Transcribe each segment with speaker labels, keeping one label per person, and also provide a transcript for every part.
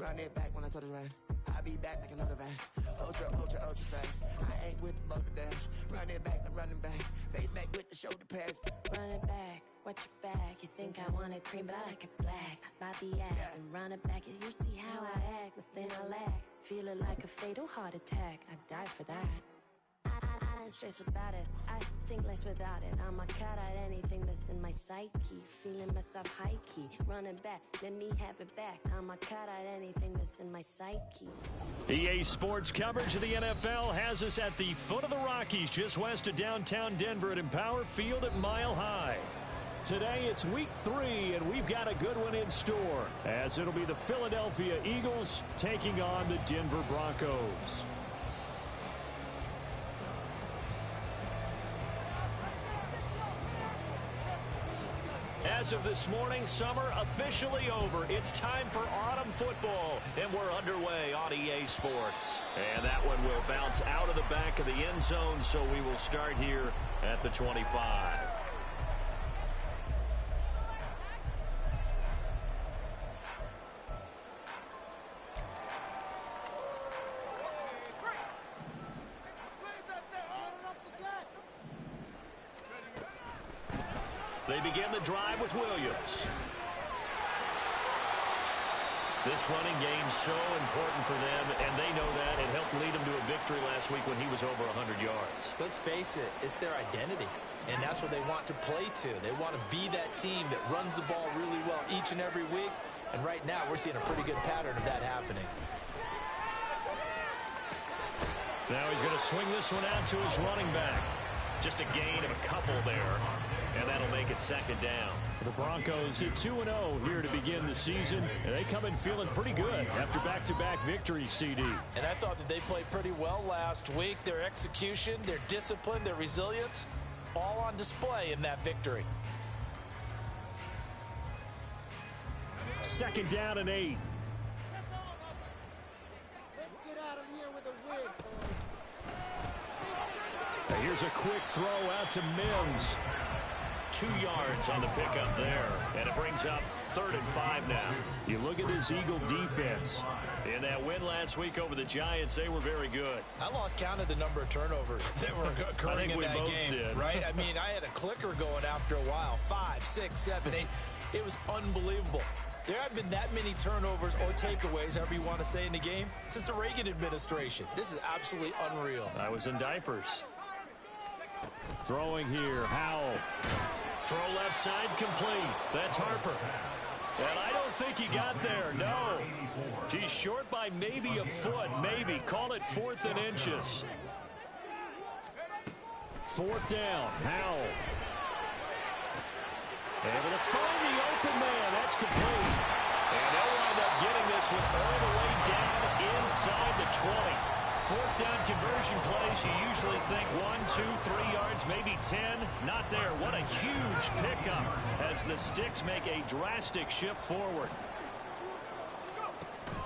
Speaker 1: Run it back when I told it right. I'll be back like another van. Ultra, ultra, ultra fast. I ain't with the load of dash. Run it back, I'm running back. Face back with the shoulder pads.
Speaker 2: Run it back, watch your back. You think I want it cream, but I like it black. Body act and run it back. You see how I act, nothing I lack. Feel it like a fatal heart attack. I'd die for that. I don't stress about it. I think less without it. I'm a cut at anything that's in my psyche. Feeling myself high key. Running back, let me have it back. I'm a cut at anything that's in my psyche.
Speaker 3: EA Sports coverage of the NFL has us at the foot of the Rockies, just west of downtown Denver at Empower Field at Mile High. Today it's week 3, and we've got a good one in store, as it'll be the Philadelphia Eagles taking on the Denver Broncos. As of this morning, summer officially over. It's time for autumn football, and we're underway on EA Sports. And that one will bounce out of the back of the end zone, so we will start here at the 25. They begin the drive with Williams. This running game's so important for them, and they know that. It helped lead them to a victory last week when he was over 100 yards.
Speaker 4: Let's face it, it's their identity, and that's what they want to play to. They want to be that team that runs the ball really well each and every week, and right now we're seeing a pretty good pattern of that happening.
Speaker 3: Now he's going to swing this one out to his running back. Just a gain of a couple there, and that'll make it second down. The Broncos at 2-0 here to begin the season, and they come in feeling pretty good after back-to-back victories, CD.
Speaker 4: And I thought that they played pretty well last week. Their execution, their discipline, their resilience, all on display in that victory.
Speaker 3: Second down and 8.
Speaker 5: Let's get out of here with a win.
Speaker 3: Here's a quick throw out to Mims. 2 yards on the pickup there, and it brings up 3rd and 5 now. You look at this Eagle defense. In that win last week over the Giants, they were very good.
Speaker 4: I lost count of the number of turnovers that were occurring in that game.
Speaker 3: Did.
Speaker 4: Right? I mean, I had a clicker going after a while. 5, 6, 7, 8. It was unbelievable. There haven't been that many turnovers or takeaways, however you want to say, in the game since the Reagan administration. This is absolutely unreal.
Speaker 3: I was in diapers. Throwing here, Howell. Throw left side complete. That's Harper. And I don't think he got there, no. He's short by maybe a foot, maybe. Call it 4th and inches. 4th down, Howell. Able to find the open man. That's complete. And they'll wind up getting this one all the way down inside the 20. 4th down conversion plays, you usually think 1, 2, 3 yards, maybe 10. Not there. What a huge pickup as the Sticks make a drastic shift forward.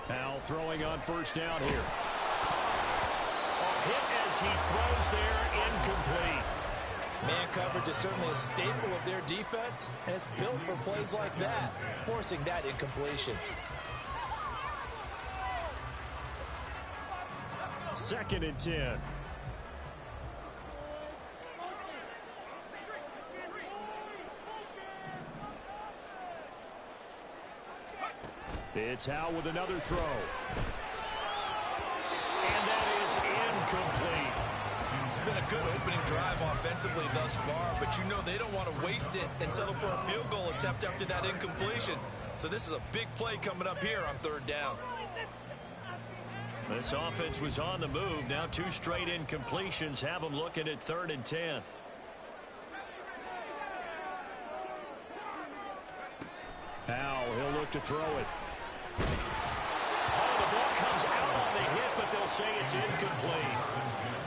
Speaker 3: Howell throwing on 1st down here. Hit as he throws there, incomplete.
Speaker 4: Man coverage is certainly a staple of their defense, and it's built for plays like that, forcing that incompletion.
Speaker 3: 2nd and 10. It's Howell with another throw. And that is incomplete.
Speaker 4: It's been a good opening drive offensively thus far, but you know they don't want to waste it and settle for a field goal attempt after that incompletion. So this is a big play coming up here on 3rd down.
Speaker 3: This offense was on the move. Now 2 straight incompletions have them looking at 3rd and 10. Howell, he'll look to throw it. Oh, the ball comes out on the hit, but they'll say it's incomplete.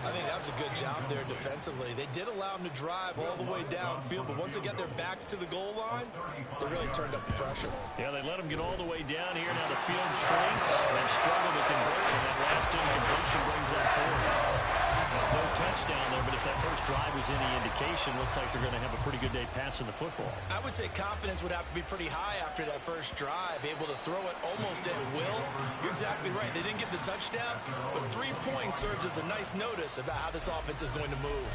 Speaker 4: I think that was a good job there defensively. They did allow them to drive all the way downfield, but once they got their backs to the goal line, they really turned up the pressure.
Speaker 3: Yeah, they let them get all the way down here. Now the field shrinks. They've struggled to convert, and that last incompletion brings up 4th. No touchdown there, but if that first drive was any indication, looks like they're going to have a pretty good day passing the football.
Speaker 4: I would say confidence would have to be pretty high after that first drive, able to throw it almost at will. You're exactly right. They didn't get the touchdown, but 3 points serves as a nice notice about how this offense is going to move.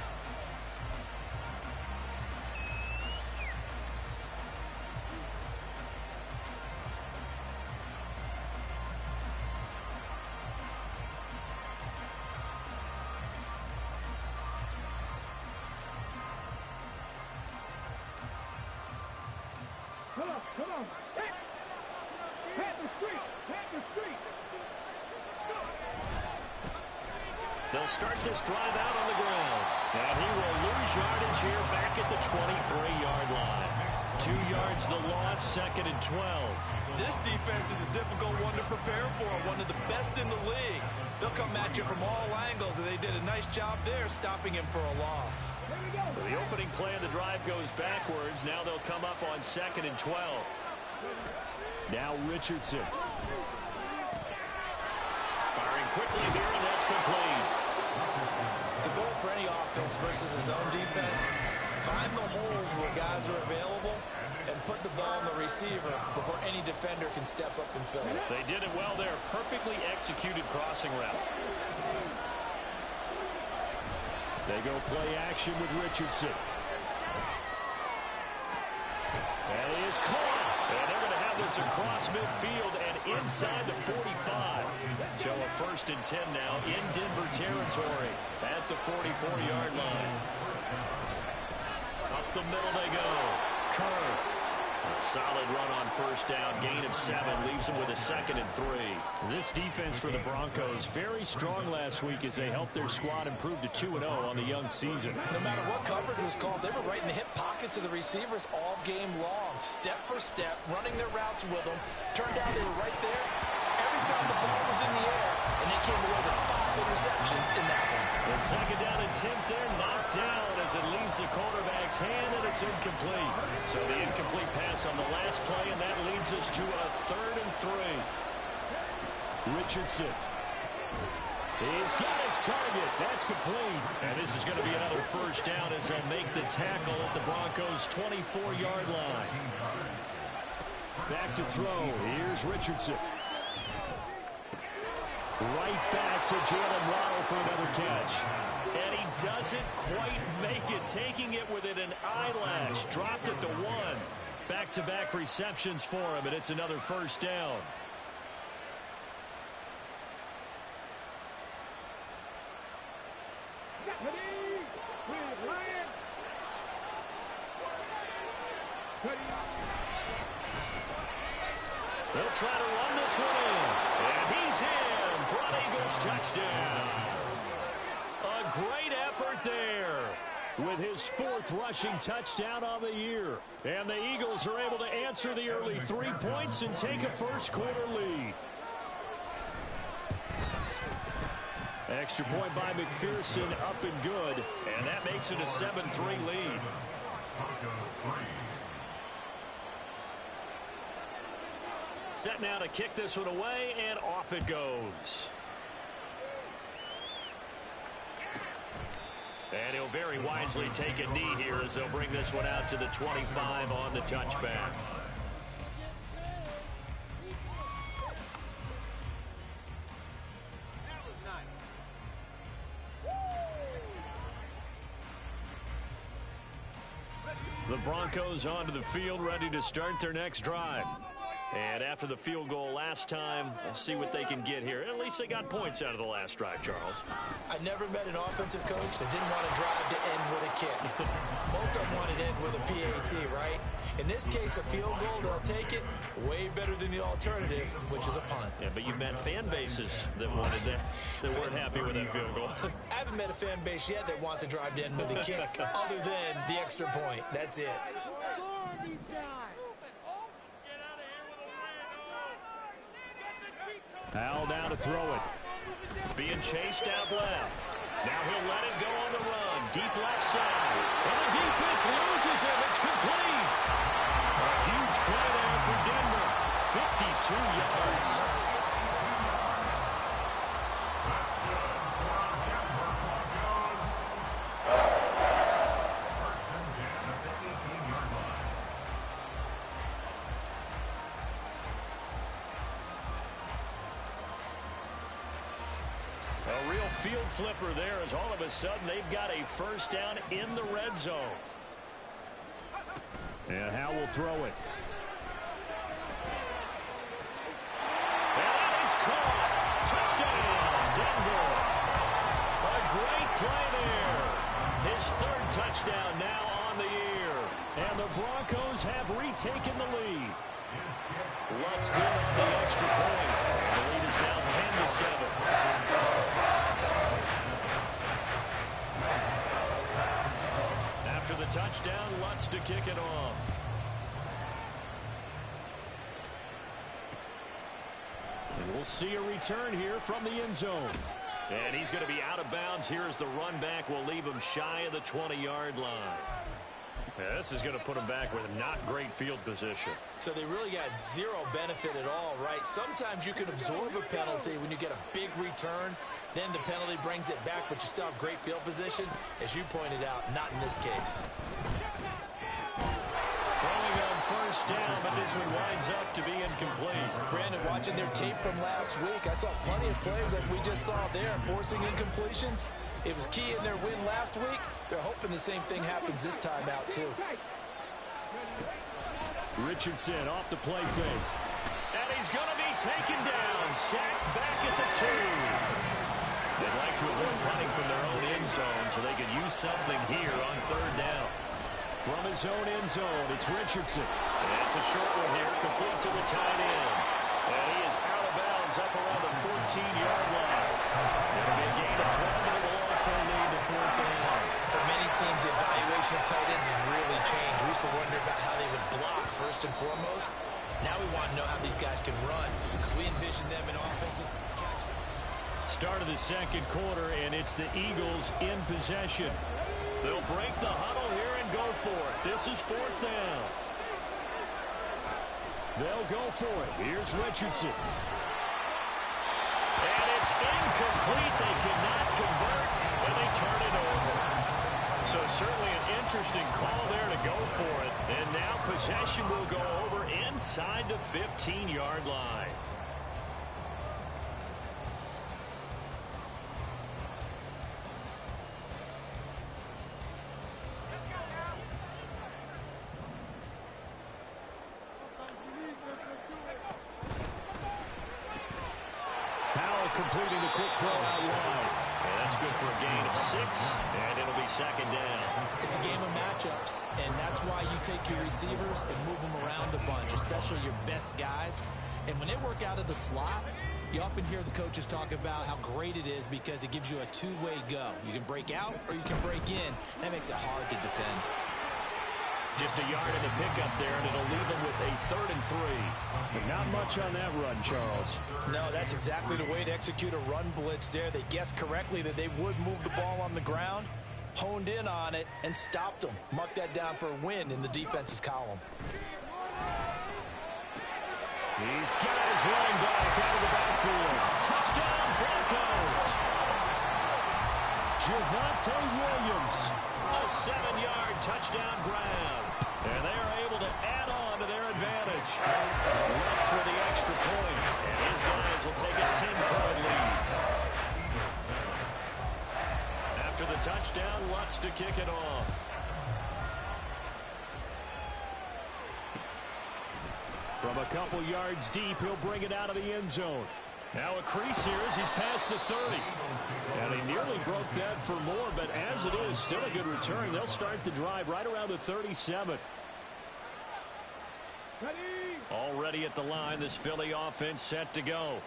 Speaker 5: Come on. Pat the street.
Speaker 3: They'll start this drive out on the ground. And he will lose yardage here back at the 23-yard line. 2 yards the loss, 2nd and 12.
Speaker 4: This defense is a difficult one to prepare for, one of the best in the league. They'll come at you from all angles, and they did a nice job there stopping him for a loss.
Speaker 3: So the opening play of the drive goes backwards. Now they'll come up on 2nd and 12. Now Richardson. Firing quickly here, and that's complete.
Speaker 4: The goal for any offense versus his own defense, find the holes where guys are available and put the ball on the receiver before any defender can step up and fill it.
Speaker 3: They did it well there. Perfectly executed crossing route. They go play action with Richardson. And he is caught. And they're going to have this across midfield and inside the 45. So a 1st and 10 now in Denver territory at the 44-yard line. Up the middle they go. Kerr. A solid run on 1st down. Gain of 7 leaves them with a 2nd and 3. This defense for the Broncos very strong last week as they helped their squad improve to 2-0 on the young season.
Speaker 4: No matter what coverage was called, they were right in the hip pockets of the receivers all game long. Step for step, running their routes with them. Turned out they were right there every time the ball was in the air, and they came away with 5 interceptions in that one.
Speaker 3: The 2nd down and 10th there, knocked down as it leaves the quarterback's hand, and it's incomplete. So the incomplete pass on the last play, and that leads us to a 3rd and 3. Richardson. He's got his target. That's complete. And this is going to be another 1st down as they'll make the tackle at the Broncos' 24-yard line. Back to throw. Here's Richardson. Right back to Jalen Waddle for another catch. And he doesn't quite make it, taking it within an eyelash. Dropped at the 1. Back-to-back receptions for him, and it's another 1st down. They'll try to run this one in. And he's in for an Eagles touchdown. A great effort there with his 4th rushing touchdown of the year. And the Eagles are able to answer the early 3 points and take a first-quarter lead. Extra point by McPherson, up and good. And that makes it a 7-3 lead. Set now to kick this one away, and off it goes. And he'll very wisely take a knee here as they'll bring this one out to the 25 on the touchback. The Broncos onto the field, ready to start their next drive. And after the field goal last time, we'll see what they can get here. At least they got points out of the last drive, Charles.
Speaker 4: I never met an offensive coach that didn't want to drive to end with a kick. Most of them wanted to end with a PAT, right? In this case, a field goal, they'll take it. Way better than the alternative, which is a punt.
Speaker 3: Yeah, but you met fan bases that wanted that, that weren't happy with that field goal.
Speaker 4: I haven't met a fan base yet that wants to drive to end with a kick, other than the extra point. That's it.
Speaker 3: Howell now to throw it. Being chased out left. Now he'll let it go on the run. Deep left side. And the defense loses him. It's complete. A huge play there for Denver. 52 yards. field flipper there as all of a sudden they've got a first down in the red zone. And Howe will throw it. And that is caught. Touchdown, Denver. A great play there. His third touchdown now on the year. And the Broncos have retaken the lead. Lutz good on the extra point. The lead is now 10-7. After the touchdown, Lutz to kick it off. And we'll see a return here from the end zone. And he's going to be out of bounds here as the run back will leave him shy of the 20-yard line. Yeah, this is going to put him back with not great field position.
Speaker 4: So they really got zero benefit at all, right? Sometimes you can absorb a penalty when you get a big return. Then the penalty brings it back, but you still have great field position. As you pointed out, not in this case.
Speaker 3: Throwing on first down, but this one winds up to be incomplete.
Speaker 4: Brandon, watching their tape from last week, I saw plenty of plays like we just saw there, forcing incompletions. It was key in their win last week. They're hoping the same thing happens this time out, too.
Speaker 3: Richardson off the play fake. And he's going to be taken down. Sacked back at the 2. They'd like to avoid punting from their own end zone so they could use something here on third down. From his own end zone, it's Richardson. And it's a short one here, complete to the tight end. And he is out of bounds up around the 14-yard line. It'll be a gain of 12, but it will also lead to fourth down.
Speaker 4: For many teams, the evaluation of tight ends has really changed. We used to wonder about how they would block first and foremost. Now we want to know how these guys can run because we envision them in offenses.
Speaker 3: Start of the second quarter, and it's the Eagles in possession. They'll break the huddle here and go for it. This is fourth down. They'll go for it. Here's Richardson. And it's incomplete. They cannot convert, and they turn it over. So certainly an interesting call there to go for it. And now possession will go over inside the 15-yard line. Completing the quick throw out wide. And that's good for a gain of 6, and it'll be second down.
Speaker 4: It's a game of matchups, and that's why you take your receivers and move them around a bunch, especially your best guys. And when they work out of the slot, you often hear the coaches talk about how great it is because it gives you a two-way go. You can break out or you can break in. That makes it hard to defend.
Speaker 3: Just a yard in the pickup there, and it'll leave them with a 3rd and 3. But not much on that run, Charles.
Speaker 4: No, that's exactly the way to execute a run blitz there. They guessed correctly that they would move the ball on the ground, honed in on it, and stopped them. Mark that down for a win in the defense's column.
Speaker 3: He's got his running back out of the backfield. Touchdown, Broncos! Javonte Williams. A 7-yard touchdown grab. And they are able to add on to their advantage. Lutz with the extra point. And his guys will take a 10-point lead. After the touchdown, Lutz to kick it off. From a couple yards deep, he'll bring it out of the end zone. Now a crease here as he's past the 30. And he nearly broke that for more, but as it is, still a good return. They'll start the drive right around the 37. Already at the line, this Philly offense set to go.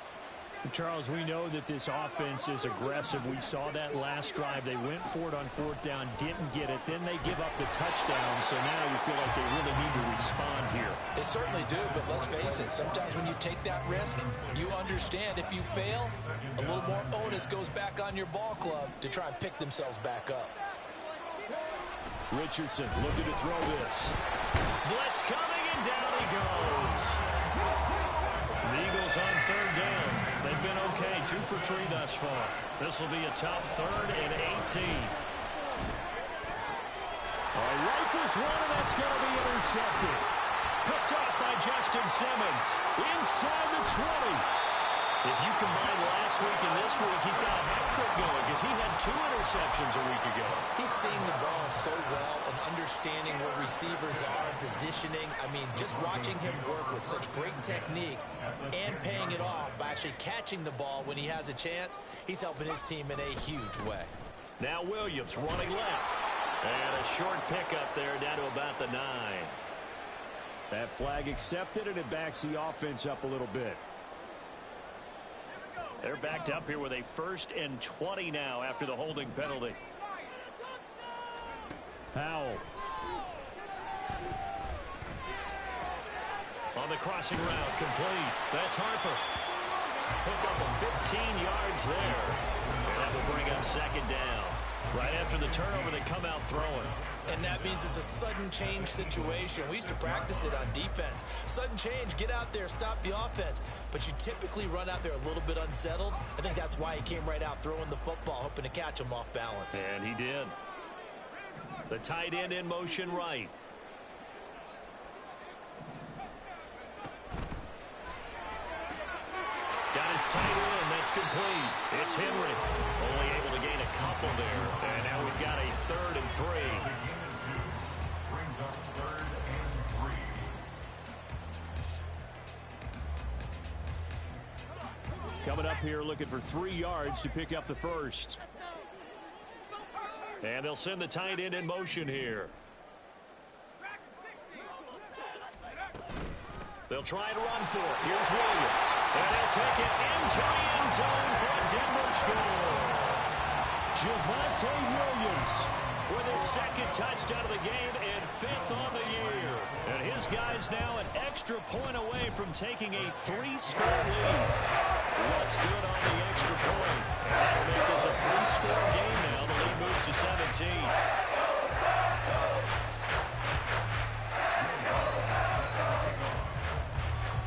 Speaker 6: Charles, we know that this offense is aggressive. We saw that last drive. They went for it on fourth down, didn't get it. Then they give up the touchdown, so now you feel like they really need to respond here.
Speaker 4: They certainly do, but let's face it. Sometimes when you take that risk, you understand if you fail, a little more onus goes back on your ball club to try and pick themselves back up.
Speaker 3: Richardson looking to throw this. Blitz coming, and down he goes. The Eagles on third down. They've been okay, 2 for 3 thus far. This will be a tough 3rd and 18. Rifles one, and that's going to be intercepted. Picked up by Justin Simmons. Inside the 20. If you combine last week and this week, he's got a hat trick going because he had 2 interceptions a week ago.
Speaker 4: He's seeing the ball so well and understanding where receivers are, positioning. I mean, just watching him work with such great technique and paying it off by actually catching the ball when he has a chance, he's helping his team in a huge way.
Speaker 3: Now Williams running left. And a short pickup there down to about the 9.
Speaker 6: That flag accepted, and it backs the offense up a little bit.
Speaker 3: They're backed up here with a 1st and 20 now after the holding penalty.
Speaker 6: Powell.
Speaker 3: On the crossing route, complete. That's Harper. Pick up a 15 yards there. And that will bring up 2nd down. Right after the turnover, they come out throwing.
Speaker 4: And that means it's a sudden change situation. We used to practice it on defense. Sudden change, get out there, stop the offense. But you typically run out there a little bit unsettled. I think that's why he came right out throwing the football, hoping to catch him off balance.
Speaker 3: And he did. The tight end in motion right. Got his tight end. That's complete. It's Henry. Only able to gain a couple there. And now we've got a 3rd and 3.
Speaker 7: Brings up 3rd and 3.
Speaker 6: Coming up here looking for 3 yards to pick up the 1st.
Speaker 3: And they'll send the tight end in motion here. They'll try and run for it. Here's Williams. And they'll take it into the end zone for a Denver score.
Speaker 6: Javonte Williams
Speaker 3: With his 2nd touchdown of the game and 5th on the year. And his guy's now an extra point away from taking a 3-score lead. What's good on the extra point? That'll make this a 3-score game now. The lead moves to 17.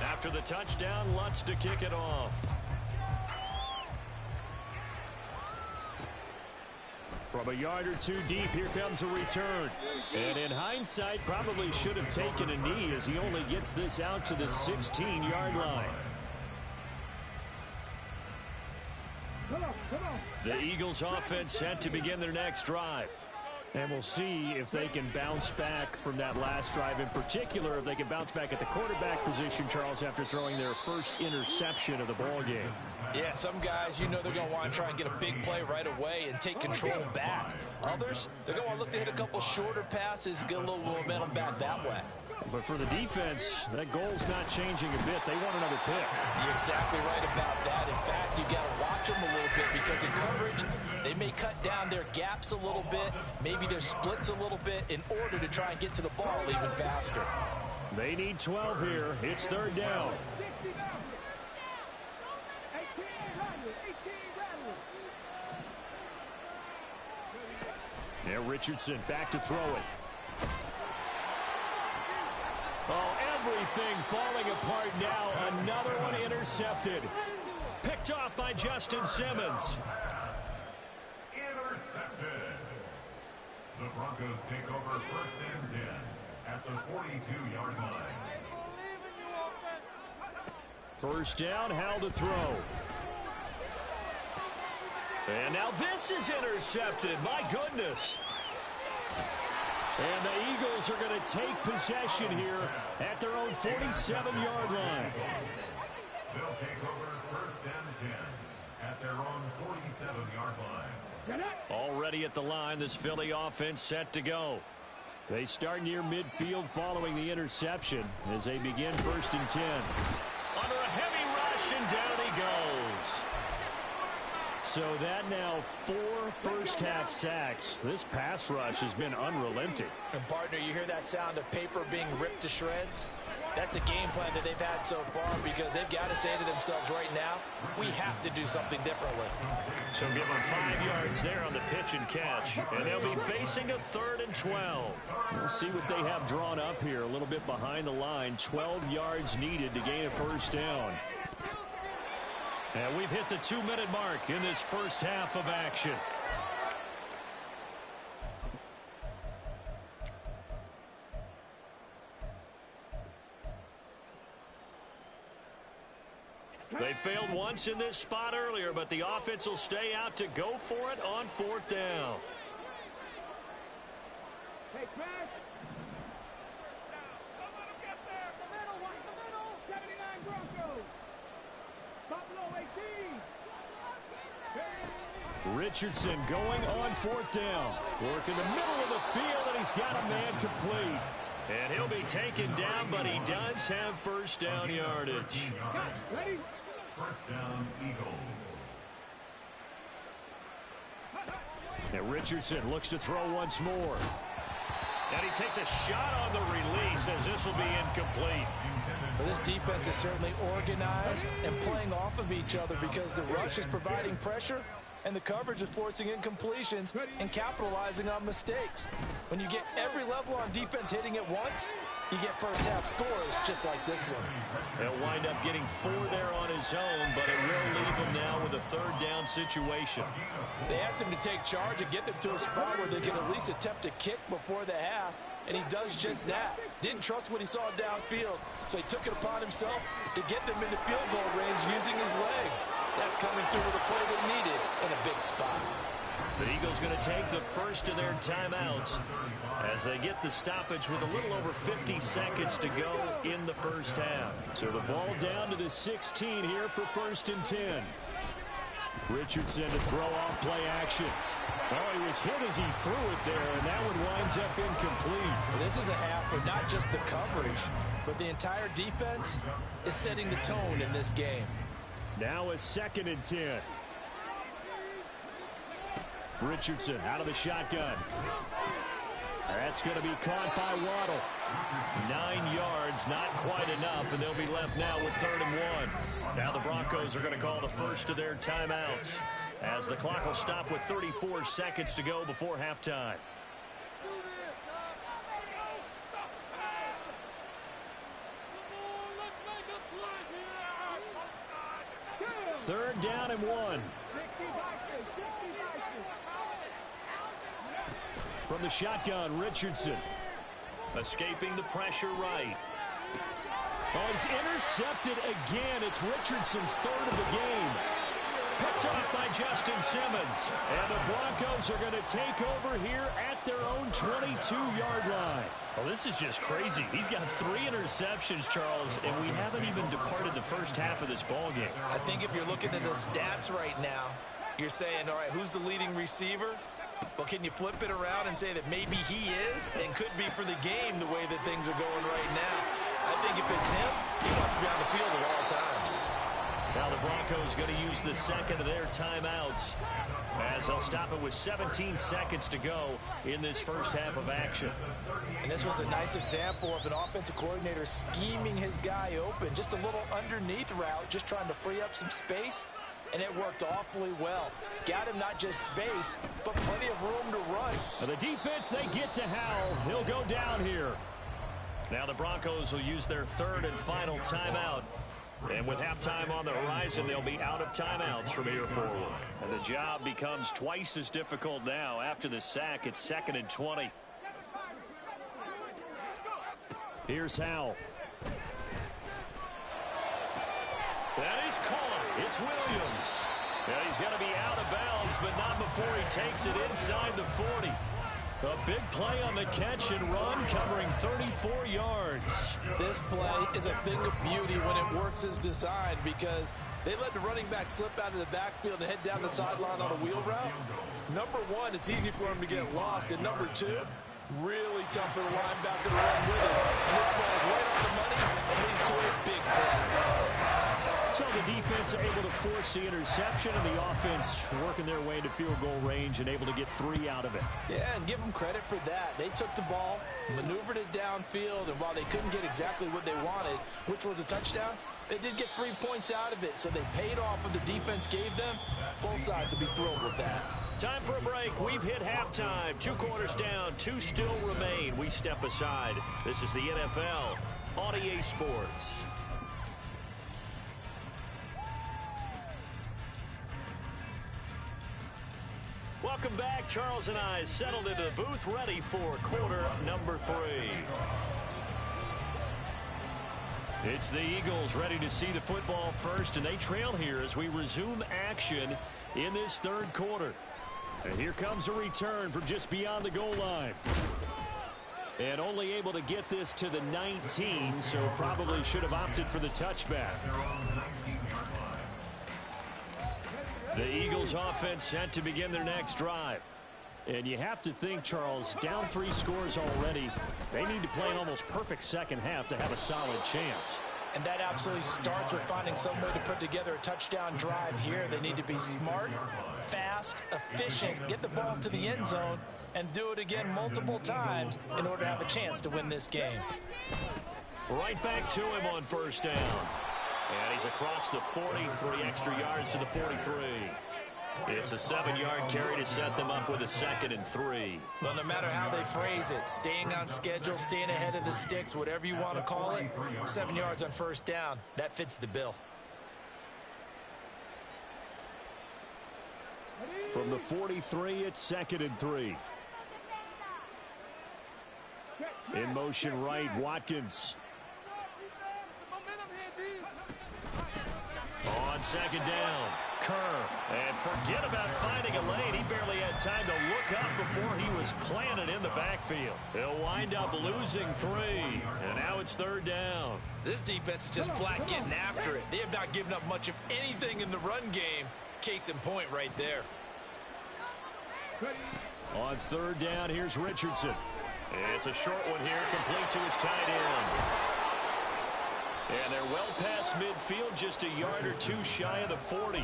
Speaker 3: After the touchdown, Lutz to kick it off.
Speaker 6: From a yard or 2 deep, here comes a return. And in hindsight, probably should have taken a knee as he only gets this out to the 16-yard line. The Eagles offense set to begin their next drive. And we'll see if they can bounce back from that last drive. In particular, if they can bounce back at the quarterback position, Charles, after throwing their first interception of the ball game.
Speaker 4: Yeah, some guys, you know they're going to want to try and get a big play right away and take control back. Others, they're going to look to hit a couple shorter passes, get a little momentum back that way.
Speaker 6: But for the defense, that goal's not changing a bit. They want another pick.
Speaker 4: You're exactly right about that. In fact, you got to watch them a little bit because in coverage, they may cut down their gaps a little bit, maybe their splits a little bit in order to try and get to the ball even faster.
Speaker 6: They need 12 here. It's 3rd down. Now Richardson back to throw it. Oh, everything falling apart now. Another one intercepted.
Speaker 3: Picked off by Justin Simmons.
Speaker 7: Intercepted. The Broncos take over 1st and 10 at the 42-yard line.
Speaker 6: 1st down, Howell to throw.
Speaker 3: And now this is intercepted. My goodness.
Speaker 6: And the Eagles are going to take possession here at their own 47-yard line.
Speaker 7: They'll take over 1st and 10 at their own 47-yard line.
Speaker 6: Already at the line, this Philly offense set to go. They start near midfield following the interception as they begin 1st and 10.
Speaker 3: Under a heavy rush, and down he goes.
Speaker 6: So that now 4 first-half sacks. This pass rush has been unrelenting.
Speaker 4: And, partner, you hear that sound of paper being ripped to shreds? That's the game plan that they've had so far because they've got to say to themselves right now, we have to do something differently.
Speaker 3: So give them 5 yards there on the pitch and catch. And they'll be facing a 3rd and 12.
Speaker 6: We'll see what they have drawn up here. A little bit behind the line. 12 yards needed to gain a 1st down.
Speaker 3: And we've hit the 2-minute mark in this first half of action. They failed once in this spot earlier, but the offense will stay out to go for it on 4th down.
Speaker 5: Hey, Craig. Don't let him get there. The middle, watch the middle. 79 Broncos. Buffalo 18.
Speaker 6: Richardson going on 4th down. Work in the middle of the field, and he's got a man complete.
Speaker 3: And he'll be taken down, but he does have first down yardage.
Speaker 5: Ready?
Speaker 7: First down, Eagles.
Speaker 6: And Richardson looks to throw once more.
Speaker 3: And he takes a shot on the release as this will be incomplete.
Speaker 4: Well, this defense is certainly organized and playing off of each other because the rush is providing pressure and the coverage is forcing incompletions and capitalizing on mistakes. When you get every level on defense hitting at once, you get first half scores just like this one.
Speaker 3: He'll wind up getting 4 there on his own, but it will leave him now with a 3rd down situation.
Speaker 4: They asked him to take charge and get them to a spot where they can at least attempt a kick before the half, and he does just that. Didn't trust what he saw downfield, so he took it upon himself to get them into field goal range using his legs. That's coming through with a play they needed in a big spot.
Speaker 3: The Eagles going to take the first of their timeouts as they get the stoppage with a little over 50 seconds to go in the first half.
Speaker 6: So the ball down to the 16 here for 1st and 10. Richardson to throw off play action. Well, he was hit as he threw it there, and that one winds up incomplete.
Speaker 4: This is a half where not just the coverage, but the entire defense is setting the tone in this game.
Speaker 6: Now a 2nd and 10. Richardson out of the shotgun. That's going to be caught by Waddle. 9 yards, not quite enough, and they'll be left now with 3rd and 1. Now the Broncos are going to call the first of their timeouts as the clock will stop with 34 seconds to go before halftime. Third down and 1. From the shotgun, Richardson.
Speaker 3: Escaping the pressure right.
Speaker 6: Oh, he's intercepted again. It's Richardson's 3rd of the game.
Speaker 3: Picked off by Justin Simmons.
Speaker 6: And the Broncos are going to take over here at their own 22-yard line.
Speaker 3: Well, this is just crazy. He's got 3 interceptions, Charles, and we haven't even departed the first half of this ballgame.
Speaker 4: I think if you're looking at the stats right now, you're saying, all right, who's the leading receiver? Well, can you flip it around and say that maybe he is and could be for the game the way that things are going right now? I think if it's him, he must be on the field at all times.
Speaker 3: Now the Broncos going to use the 2nd of their timeouts as they'll stop it with 17 seconds to go in this first half of action.
Speaker 4: And this was a nice example of an offensive coordinator scheming his guy open. Just a little underneath route, just trying to free up some space, and it worked awfully well. Got him not just space, but plenty of room to run.
Speaker 6: Now the defense, they get to Howell. He'll go down here.
Speaker 3: Now the Broncos will use their 3rd and final timeout. And with halftime on the horizon, they'll be out of timeouts from here forward. And the job becomes twice as difficult now. After the sack, it's 2nd and 20.
Speaker 6: Here's Howell.
Speaker 3: That is caught. It's Williams. Yeah, he's going to be out of bounds, but not before he takes it inside the 40. A big play on the catch and run, covering 34 yards.
Speaker 4: This play is a thing of beauty when it works as designed because they let the running back slip out of the backfield and head down the sideline on a wheel route. Number 1, it's easy for him to get lost. And number 2, really tough for the linebacker to run with it. And this ball is right on the money and leads to a big play.
Speaker 6: So the defense able to force the interception, and the offense working their way into field goal range and able to get 3 out of it.
Speaker 4: Yeah, and give them credit for that. They took the ball, maneuvered it downfield, and while they couldn't get exactly what they wanted, which was a touchdown, they did get 3 points out of it, so they paid off what the defense gave them. Both sides will be thrilled with that.
Speaker 3: Time for a break. We've hit halftime. 2 quarters down, 2 still remain. We step aside. This is the NFL on EA Sports. Welcome back. Charles and I settled into the booth, ready for quarter number 3. It's the Eagles ready to see the football first, and they trail here as we resume action in this third quarter. And here comes a return from just beyond the goal line. And only able to get this to the 19, so probably should have opted for the touchback. The Eagles offense set to begin their next drive. And you have to think, Charles, down 3 scores already. They need to play an almost perfect second half to have a solid chance.
Speaker 4: And that absolutely starts with finding some way to put together a touchdown drive here. They need to be smart, fast, efficient, get the ball to the end zone, and do it again multiple times in order to have a chance to win this game.
Speaker 3: Right back to him on first down. And he's across the 40, 3 extra yards to the 43. It's a 7-yard carry to set them up with a 2nd and 3.
Speaker 4: Well, no matter how they phrase it, staying on schedule, staying ahead of the sticks, whatever you want to call it, 7 yards on first down, that fits the bill.
Speaker 6: From the 43, it's 2nd and 3. In motion right, Watkins.
Speaker 3: On 2nd down, Kerr. And forget about finding a lane. He barely had time to look up before he was planted in the backfield. He'll wind up losing 3. And now it's 3rd down.
Speaker 4: This defense is just flat getting after it. They have not given up much of anything in the run game. Case in point right there.
Speaker 6: On 3rd down, here's Richardson.
Speaker 3: It's a short one here, complete to his tight end. And they're well past midfield, just a yard or 2 shy of the 40.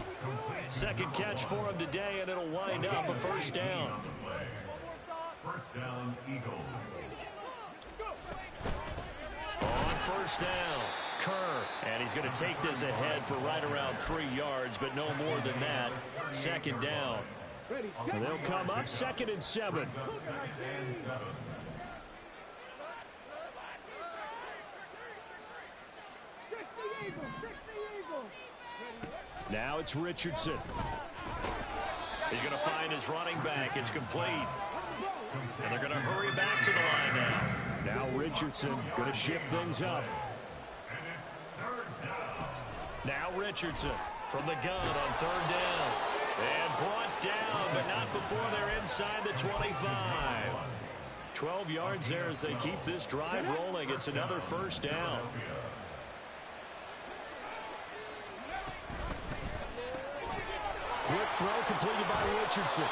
Speaker 3: Second catch for him today, and it'll wind up a first down.
Speaker 7: First down, Eagles.
Speaker 3: On first down, Kerr. And he's going to take this ahead for right around 3 yards, but no more than that. 2nd down.
Speaker 6: And they'll come up 2nd and 7. Now it's Richardson.
Speaker 3: He's going to find his running back. It's complete. And they're going to hurry back to the line now.
Speaker 6: Now Richardson going to shift things up.
Speaker 3: Now Richardson from the gun on 3rd down. And brought down, but not before they're inside the 25. 12 yards there as they keep this drive rolling. It's another first down.
Speaker 6: Quick throw completed by Richardson.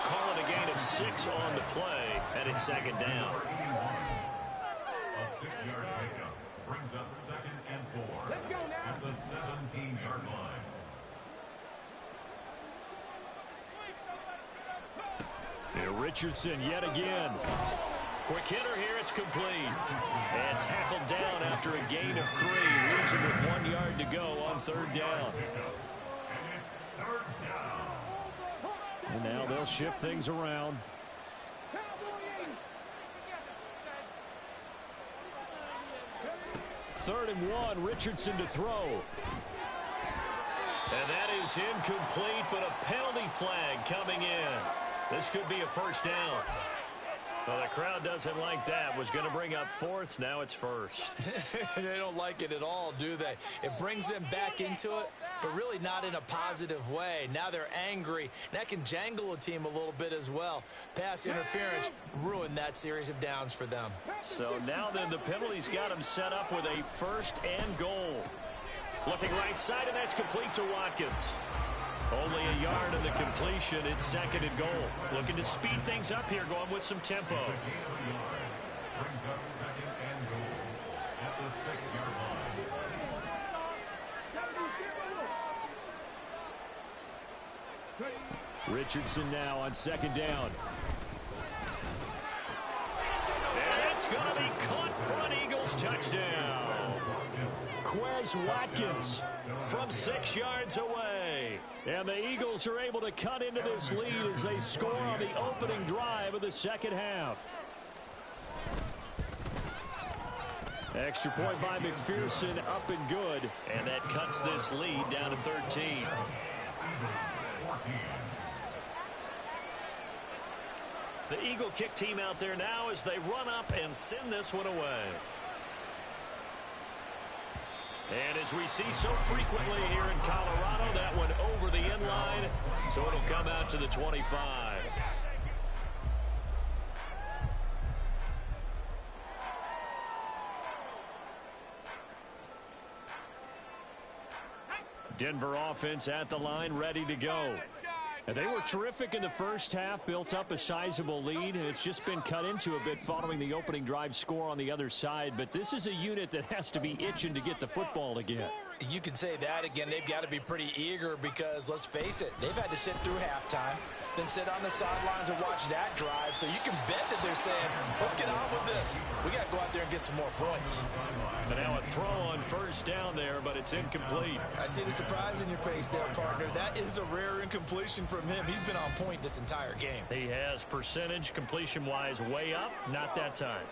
Speaker 3: Call it a gain of 6 on the play, and it's 2nd down.
Speaker 7: A 6-yard pickup brings up 2nd and 4 at the 17-yard line.
Speaker 6: And Richardson yet again.
Speaker 3: Quick hitter here, it's complete. And tackled down after a gain of 3, losing with 1 yard to go on 3rd down.
Speaker 6: And now they'll shift things around. Third and 1, Richardson to throw.
Speaker 3: And that is incomplete, but a penalty flag coming in. This could be a first down. Well, the crowd doesn't like that. Was going to bring up 4th. Now it's 1st.
Speaker 4: They don't like it at all, do they? It brings them back into it, but really not in a positive way. Now they're angry. That can jangle a team a little bit as well. Pass interference ruined that series of downs for them.
Speaker 3: So now then the penalty's got them set up with a 1st and goal. Looking right side, and that's complete to Watkins. Only a yard in the completion. It's 2nd and goal. Looking to speed things up here, going with some tempo.
Speaker 7: Brings up 2nd and goal at the 6-yard line.
Speaker 6: Richardson now on 2nd down.
Speaker 3: And it's going to be caught for an Eagles touchdown.
Speaker 6: Quez Watkins
Speaker 3: from 6 yards away.
Speaker 6: And the Eagles are able to cut into this lead as they score on the opening drive of the second half. Extra point by McPherson, up and good.
Speaker 3: And that cuts this lead down to 13. The Eagle kick team out there now as they run up and send this one away. And as we see so frequently here in Colorado, that one over the end line, so it'll come out to the 25. Denver offense at the line, ready to go. And they were terrific in the first half, built up a sizable lead, and it's just been cut into a bit following the opening drive score on the other side. But this is a unit that has to be itching to get the football again.
Speaker 4: You can say that again. They've got to be pretty eager because, let's face it, they've had to sit through halftime, then sit on the sidelines and watch that drive. So you can bet that they're saying, let's get on with this. We got to go out there and get some more points.
Speaker 3: And now a throw on first down there, but it's incomplete.
Speaker 4: I see the surprise in your face there, partner. That is a rare incompletion from him. He's been on point this entire game.
Speaker 3: He has percentage completion-wise way up. Not that time.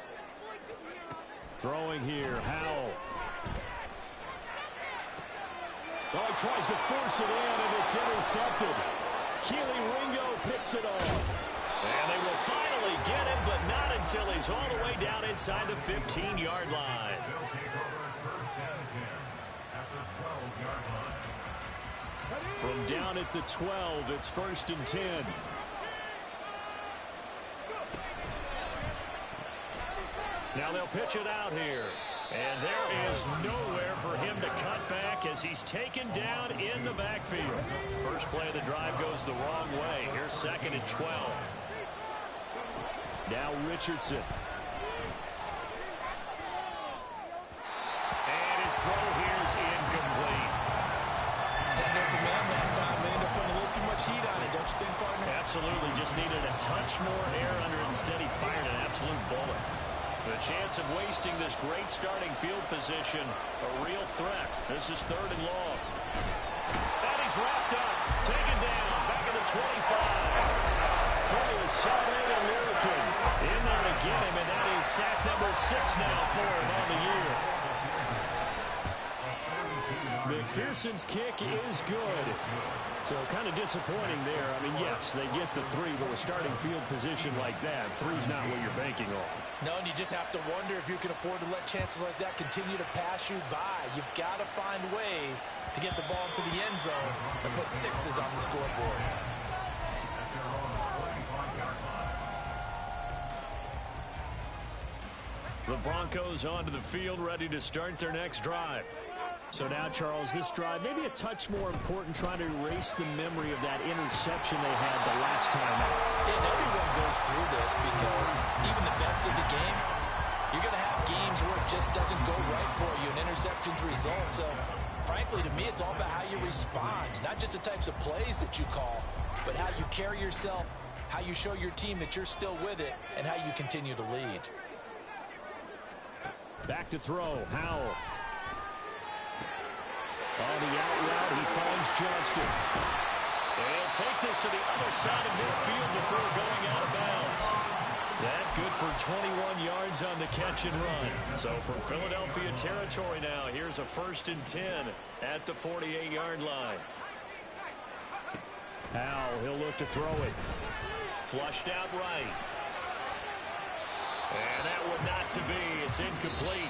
Speaker 3: Throwing here, Howell.
Speaker 6: Oh, he tries to force it in, and it's intercepted. Keely Ringo picks it off.
Speaker 3: And they will finally get him, but not until he's all the way down inside the 15-yard line.
Speaker 6: From down at the 12, it's 1st and 10.
Speaker 3: Now they'll pitch it out here. And there is nowhere for him to cut back as he's taken down in the backfield. First play of the drive goes the wrong way. Here's 2nd and 12.
Speaker 6: Now Richardson.
Speaker 3: And his throw here is incomplete.
Speaker 4: That open man that time, they end up putting a little too much heat on it, don't you think, partner?
Speaker 3: Absolutely. Just needed a touch more air under it. Instead, he fired an absolute bullet. The chance of wasting this great starting field position, a real threat. This is 3rd and long. And he's wrapped up, taken down, back at the 25.
Speaker 6: Full Sade and Lurican
Speaker 3: in there to get him, and that is sack number 6 now for him on the year.
Speaker 6: McPherson's kick is good.
Speaker 3: So kind of disappointing there. I mean, yes, they get the 3, but with starting field position like that, 3's not what you're banking on.
Speaker 4: No, and you just have to wonder if you can afford to let chances like that continue to pass you by. You've got to find ways to get the ball into the end zone and put 6s on the scoreboard.
Speaker 3: The Broncos onto the field, ready to start their next drive.
Speaker 6: So now, Charles, this drive maybe a touch more important, trying to erase the memory of that interception they had the last time out.
Speaker 4: And everyone goes through this because even the best of the game, you're going to have games where it just doesn't go right for you, and interceptions result. So, frankly, to me, it's all about how you respond, not just the types of plays that you call, but how you carry yourself, how you show your team that you're still with it, and how you continue to lead.
Speaker 6: Back to throw, Howell. On the out route, he finds Johnston.
Speaker 3: They'll take this to the other side of midfield before going out of bounds. That good for 21 yards on the catch and run. So from Philadelphia territory now, here's a 1st and 10 at the 48-yard line.
Speaker 6: Howell, he'll look to throw it.
Speaker 3: Flushed out right. And that one not to be. It's incomplete.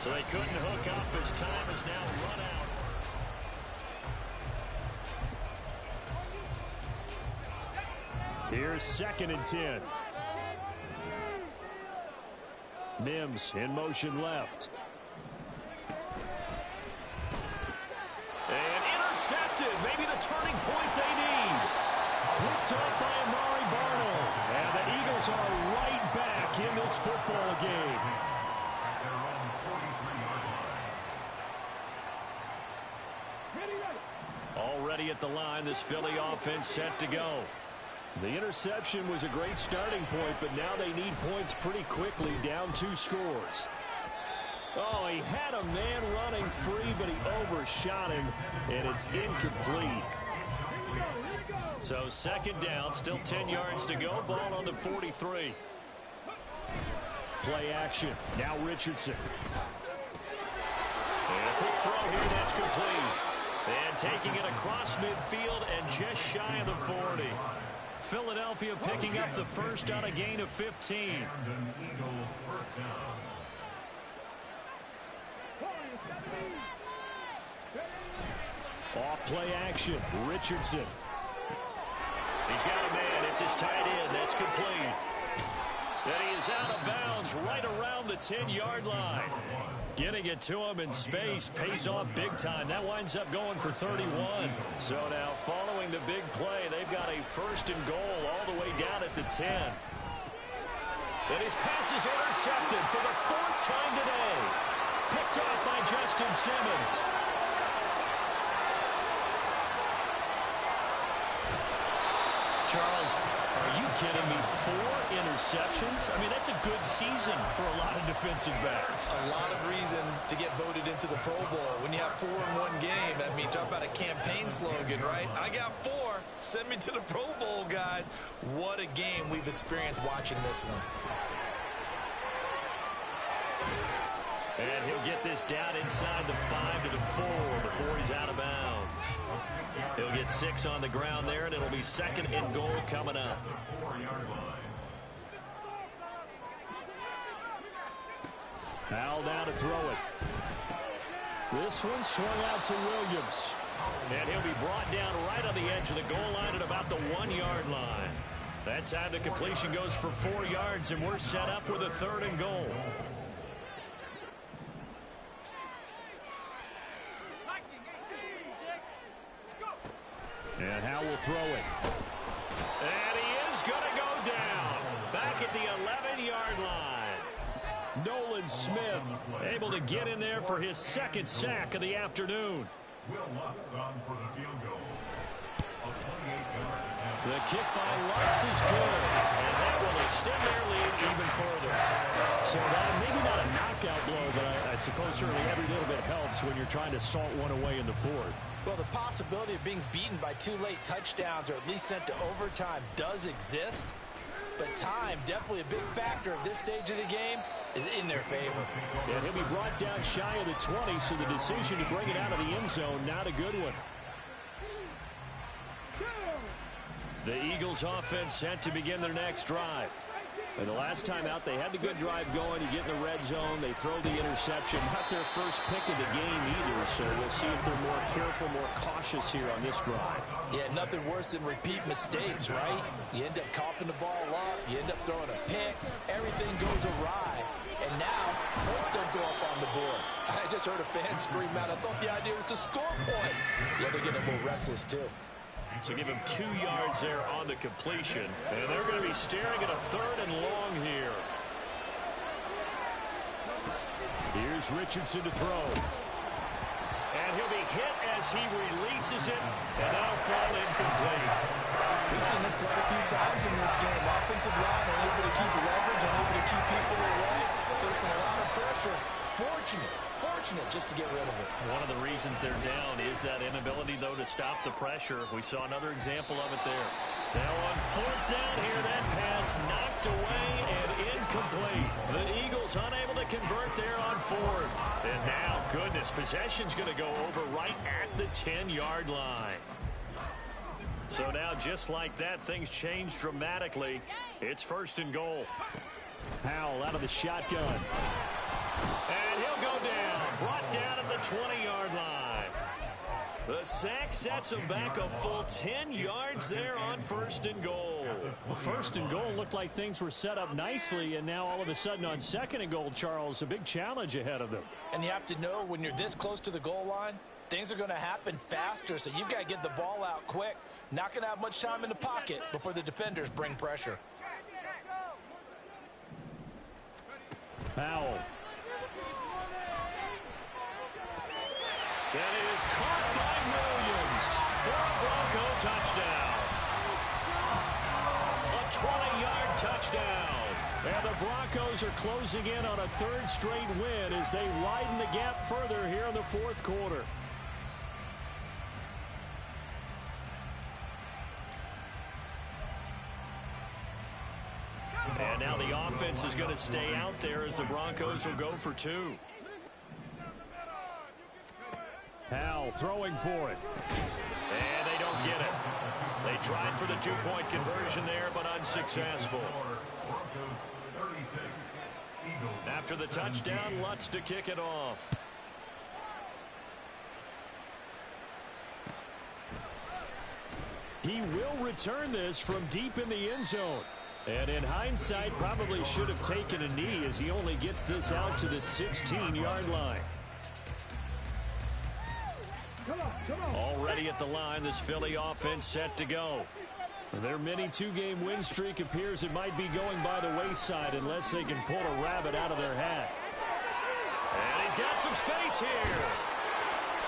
Speaker 3: So they couldn't hook up as time is now run out.
Speaker 6: Here's 2nd and 10. Mims in motion left.
Speaker 3: And intercepted. Maybe the turning point they need.
Speaker 6: Picked up by Amari Barno. And the Eagles are right back in this football game.
Speaker 3: Already at the line, this Philly offense set to go.
Speaker 6: The interception was a great starting point, but now they need points pretty quickly, down 2 scores. Oh, he had a man running free, but he overshot him, and it's incomplete.
Speaker 3: So 2nd down, still 10 yards to go, ball on the 43.
Speaker 6: Play action, now Richardson.
Speaker 3: And a quick throw here, that's complete. And taking it across midfield and just shy of the 40. Philadelphia picking up the first on a gain of 15.
Speaker 6: Off-play action. Richardson.
Speaker 3: He's got a man. It's his tight end. That's complete. And he is out of bounds right around the 10-yard line. Getting it to him in space pays off big time. That winds up going for 31. So now following the big play, they've got a 1st and goal all the way down at the 10. And his pass is intercepted for the 4th time today. Picked off by Justin Simmons. Charles, are you kidding me? 4 interceptions? I mean, that's a good season for a lot of defensive backs.
Speaker 4: A lot of reason to get voted into the Pro Bowl. When you have 4 in one game, that means talk about a campaign slogan, right? I got 4. Send me to the Pro Bowl, guys. What a game we've experienced watching this one.
Speaker 3: And he'll get this down inside the 5 to the 4 before he's out of bounds. He'll get 6 on the ground there, and it'll be 2nd and goal coming up.
Speaker 6: Howell down to throw it. This one swung out to Williams.
Speaker 3: And he'll be brought down right on the edge of the goal line at about the 1-yard line. That time the completion goes for 4 yards, and we're set up with a 3rd and goal.
Speaker 6: And Howell will throw it.
Speaker 3: And he is going to go down. Back at the 11-yard line.
Speaker 6: Nolan Smith able to get in there for his 2nd sack of the afternoon.
Speaker 7: Will Lutz on for the field goal. A 28-yard attempt.
Speaker 3: The kick by Lutz is good. And that will extend their lead even further.
Speaker 6: So that maybe not a knockout blow, but I suppose certainly every little bit helps when you're trying to salt one away in the 4th.
Speaker 4: Well, the possibility of being beaten by 2 late touchdowns or at least sent to overtime does exist. But time, definitely a big factor at this stage of the game, is in their favor.
Speaker 6: And he'll be brought down shy of the 20, so the decision to bring it out of the end zone, not a good one.
Speaker 3: The Eagles offense set to begin their next drive.
Speaker 6: And the last time out, they had the good drive going. You get in the red zone, they throw the interception. Not their first pick of the game either, so we'll see if they're more careful, more cautious here on this drive.
Speaker 4: Yeah, nothing worse than repeat mistakes, right? You end up coughing the ball up, you end up throwing a pick, everything goes awry. And now, points don't go up on the board. I just heard a fan scream out, I thought the idea was to score points. Yeah, they're getting a little restless, too.
Speaker 3: So give him 2 yards there on the completion. And they're going to be staring at a 3rd and long here.
Speaker 6: Here's Richardson to throw.
Speaker 3: And he'll be hit as he releases it. And that'll fall incomplete.
Speaker 4: We've seen this quite a few times in this game. Offensive line unable to keep leverage, unable to keep people away, facing a lot of pressure. Fortunate just to get rid of it.
Speaker 3: One of the reasons they're down is that inability, though, to stop the pressure. We saw another example of it there. Now on 4th down here, that pass knocked away and incomplete. The Eagles unable to convert there on 4th. And now, goodness, possession's going to go over right at the 10-yard line. So now, just like that, things change dramatically. It's 1st and goal.
Speaker 6: Howell out of the shotgun.
Speaker 3: And he'll go down. Brought down at the 20-yard line. The sack sets him back a full 10 yards there on 1st and goal.
Speaker 6: Well, 1st and goal looked like things were set up nicely, and now all of a sudden on 2nd and goal, Charles, a big challenge ahead of them.
Speaker 4: And you have to know when you're this close to the goal line, things are going to happen faster, so you've got to get the ball out quick. Not going to have much time in the pocket before the defenders bring pressure.
Speaker 6: Howell.
Speaker 3: That is caught by Williams for a Bronco touchdown. A 20-yard touchdown.
Speaker 6: And the Broncos are closing in on a 3rd straight win as they widen the gap further here in the 4th quarter.
Speaker 3: And now the offense is going to stay out there as the Broncos will go for 2.
Speaker 6: Howell throwing for it.
Speaker 3: And they don't get it. They tried for the 2-point conversion there, but unsuccessful. After the touchdown, Lutz to kick it off.
Speaker 6: He will return this from deep in the end zone. And in hindsight, probably should have taken a knee as he only gets this out to the 16-yard line. Already at the line, this Philly offense set to go. Their mini two-game win streak appears it might be going by the wayside unless they can pull a rabbit out of their hat. And he's got some space here.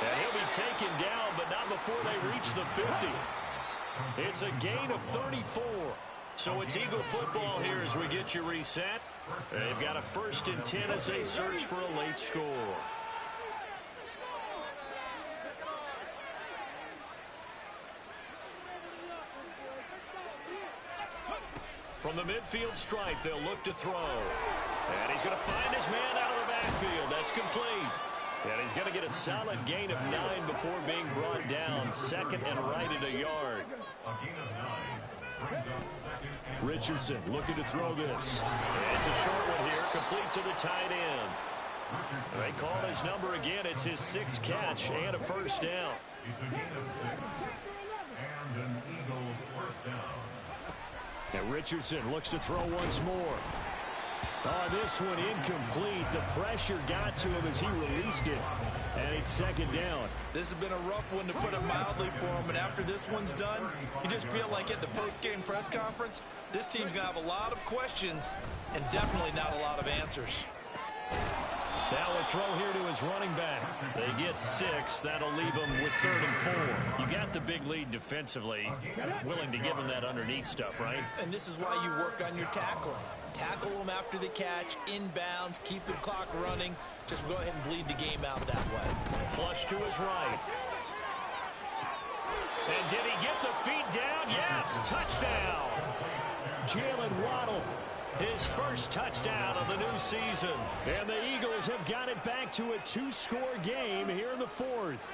Speaker 6: And he'll be taken down, but not before they reach the 50. It's a gain of 34. So it's Eagle football here as we get you reset. They've got a 1st and 10 as they search for a late score. From the midfield stripe, they'll look to throw. And he's going to find his man out of the backfield. That's complete. And he's going to get a solid gain of 9 before being brought down. 2nd and right at a yard. Richardson looking to throw this. It's a short one here, complete to the tight end. They call his number again. It's his 6th catch and a 1st down.
Speaker 7: It's a gain of 6 and an Eagle 1st down.
Speaker 6: And Richardson looks to throw once more. Oh, this one incomplete. The pressure got to him as he released it. And it's 2nd down.
Speaker 4: This has been a rough one, to put it mildly, for him. And after this one's done, you just feel like at the post-game press conference, this team's going to have a lot of questions and definitely not a lot of answers.
Speaker 6: Now a throw here to his running back. They get 6. That'll leave him with 3rd and 4. You got the big lead defensively. Willing to give him that underneath stuff, right?
Speaker 4: And this is why you work on your tackling. Tackle them after the catch, inbounds, keep the clock running. Just go ahead and bleed the game out that way.
Speaker 6: Flush to his right. And did he get the feet down? Yes, touchdown. Jalen Waddle, his 1st touchdown of the new season. And the Eagles have got it back to a 2-score game here in the 4th.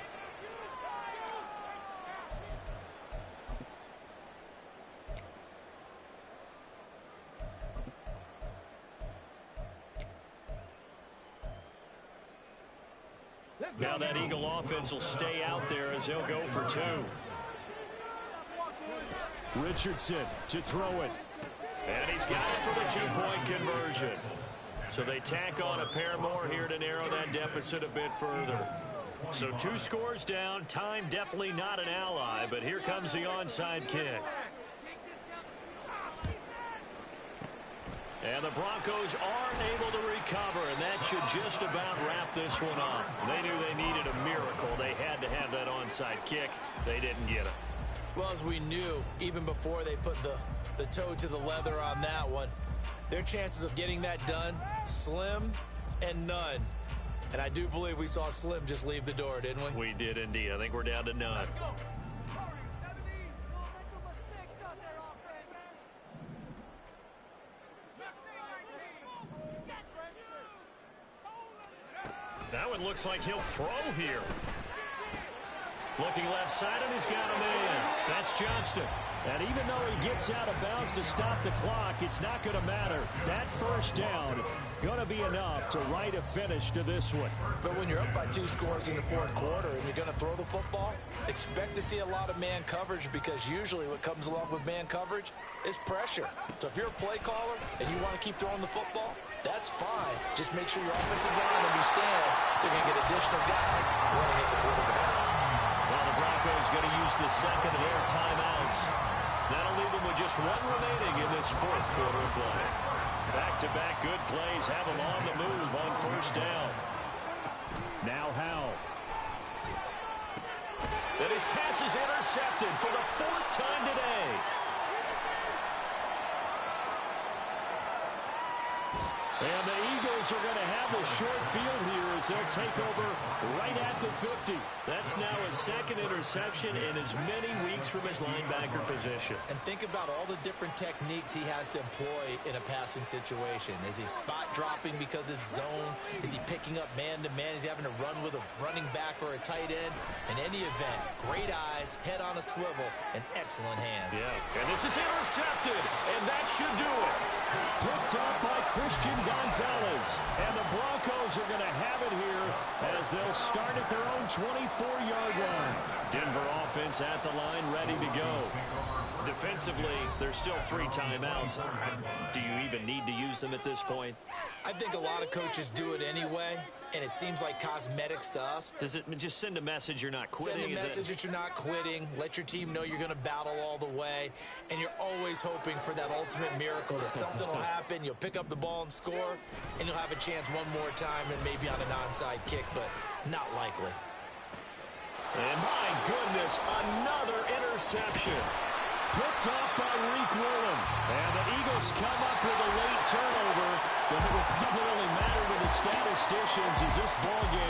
Speaker 6: Now that Eagle offense will stay out there as they'll go for 2. Richardson to throw it. And he's got it for the 2-point conversion. So they tack on a pair more here to narrow that deficit a bit further. So 2 scores down. Time definitely not an ally, but here comes the onside kick. And the Broncos aren't able to recover, and that should just about wrap this one up. They knew they needed a miracle. They had to have that onside kick. They didn't get it.
Speaker 4: Well, as we knew, even before they put the toe to the leather on that one, their chances of getting that done, slim and none. And I do believe we saw Slim just leave the door, didn't we?
Speaker 6: We did indeed. I think we're down to none. That one looks like he'll throw here. Looking left side, and he's got a man. That's Johnston. And even though he gets out of bounds to stop the clock, it's not going to matter. That 1st down going to be enough to write a finish to this one.
Speaker 4: But when you're up by 2 scores in the 4th quarter and you're going to throw the football, expect to see a lot of man coverage, because usually what comes along with man coverage is pressure. So if you're a play caller and you want to keep throwing the football, that's fine. Just make sure your offensive line understands they're going to get additional guys running at the quarterback.
Speaker 6: Well, the Broncos going to use the 2nd of their timeouts. That'll leave them with just 1 remaining in this 4th quarter of play. Back-to-back good plays have them on the move on 1st down. Now Howell. And his pass is intercepted for the 4th time today. And the Eagles are going to have the short field here as they'll take over right at the 50. That's now his 2nd interception in as many weeks from his linebacker position.
Speaker 4: And think about all the different techniques he has to employ in a passing situation. Is he spot dropping because it's zone? Is he picking up man-to-man? Is he having to run with a running back or a tight end? In any event, great eyes, head on a swivel, and excellent hands.
Speaker 6: Yeah, and this is intercepted, and that should do it. Picked up by Christian Gonzalez. And the Broncos are going to have it here as they'll start at their own 24-yard line. Denver offense at the line, ready to go. Defensively, there's still 3 timeouts. Do you even need to use them at this point?
Speaker 4: I think a lot of coaches do it anyway, and it seems like cosmetics to us.
Speaker 6: Does it just send a message you're not quitting?
Speaker 4: Send a message that you're not quitting. Let your team know you're going to battle all the way, and you're always hoping for that ultimate miracle that something will happen, you'll pick up the ball and score, and you'll have a chance one more time and maybe on an onside kick, but not likely.
Speaker 6: And my goodness, another interception. Picked off by Reek Woolen. And the Eagles come up with a late turnover, but it will probably only matter to the statisticians as this ball game